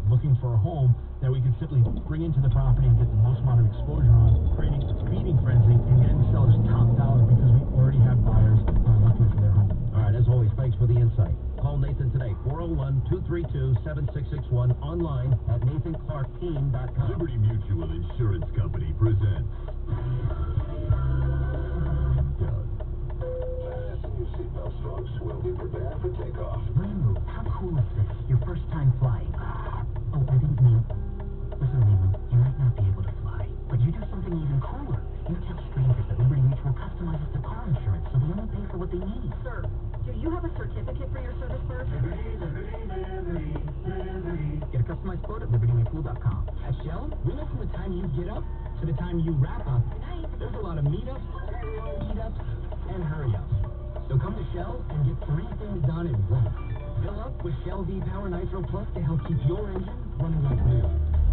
looking for a home that we could simply bring into the property and get the most amount of exposure on, creating a feeding frenzy and getting the sellers top dollar because we already have buyers looking for their home. All right, as always, thanks for the insight. Call Nathan today, 401-232-7661, online at nathanclarkteam.com. Liberty Mutual Insurance Company presents Doug. Fasten your seatbelts, folks. We'll be prepared for takeoff. Rainbow, how cool is this? Your first time flying. Oh, I didn't mean... Listen, Rainbow, you might not be able to fly, but you do something even cooler. You tell strangers that Liberty Mutual customizes their car insurance so they only pay for what they need. Sir, do you have a certificate for your service bird? Get a customized quote at libertymutual.com. At Shell, we know from the time you get up to the time you wrap up, there's a lot of meetups, eat-ups, and hurry-ups. So come to Shell and get 3 things done at once. Fill up with Shell V-Power Nitro Plus to help keep your engine running like new.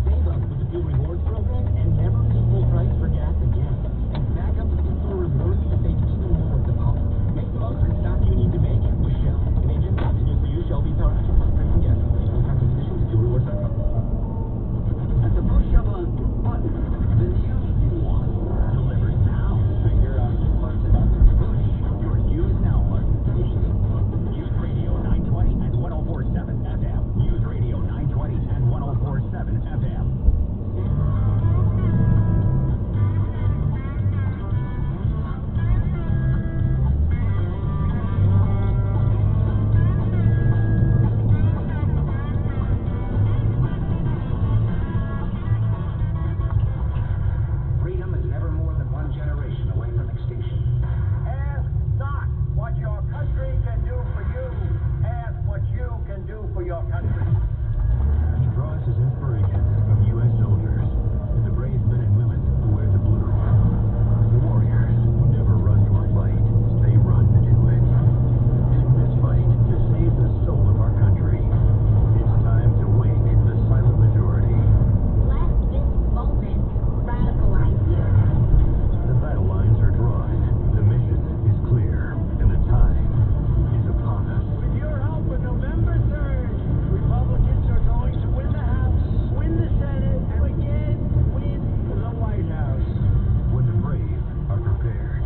Save up with the Fuel Rewards program and never pay full price for gas again. And back up with in-store rewards to save even more at the pump. Make the most of the stop you need to make with Shell. Canadian continuously use Shell V-Power Nitro Plus premium gas. Full terms and conditions at fuelrewards.com. At the push of a button, the news you want delivers now. Right here on Push your News Now button. News Radio 920 and 104.7 FM. News Radio 920 and 104.7 FM. Freedom is never more than one generation away from extinction. Ask not what your country can do for you. Ask what you can do for your country. He draws his inspiration from U.S. soldiers and the brave men and women who wear the blue. The warriors who never run to a fight, they run to it. And in this fight, to save the soul of our country, it's time to wake the silent majority. Let this moment radicalize you. The battle lines are drawn, the mission is clear, and the time is upon us. With your help on November 3rd, Republicans are going to win the House, win the Senate, and again win the White House. When the brave are prepared,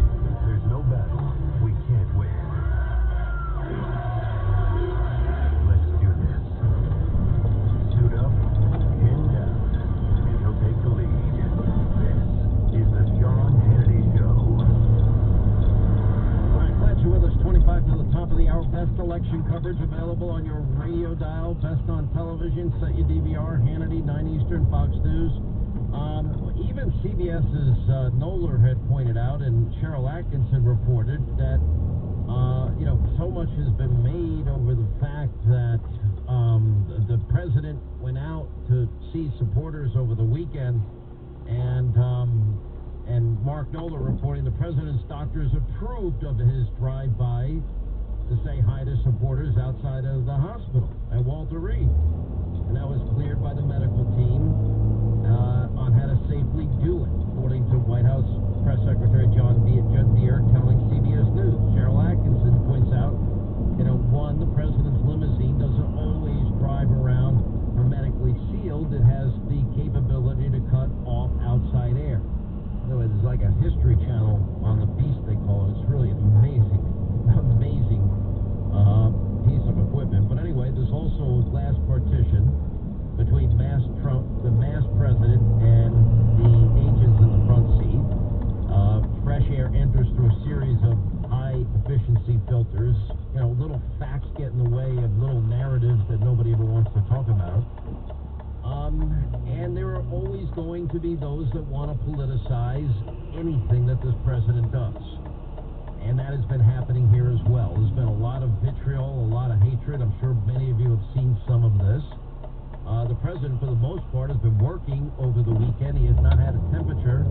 there's no battle we can't win. Let's do this. Suit up, pin down, and he'll take the lead. This is the Sean Hannity Show. All right, glad you're with us. 25 to the top of the hour. Best election coverage available on your radio dial. Best on television. Set your DVR. Hannity, 9 Eastern, Fox News. Even CBS's Knoller had pointed out, and Cheryl Atkinson reported that, so much has been made over the fact that the president went out to see supporters over the weekend, and Mark Knoller reporting the president's doctors approved of his drive-by to say hi to supporters outside of the hospital at Walter Reed. And that was cleared by the medical team on how to safely do it, according to White House Press Secretary John Deere telling CBS News. Cheryl Atkinson points out, one, the president's limousine doesn't always drive around hermetically sealed. It has the capability to cut off outside air. In other words, it's like a History Channel on the Beast, they call it. It's really an amazing piece of equipment. But anyway, there's also a glass partition between the masked president and the agents in the front seat. Fresh air enters through a series of high-efficiency filters. Little facts get in the way of little narratives that nobody ever wants to talk about. And there are always going to be those that want to politicize anything that this president does. And that has been happening here as well. There's been a lot of vitriol, a lot of hatred. I'm sure many of you have seen some of this. The president, for the most part, has been working over the weekend. He has not had a temperature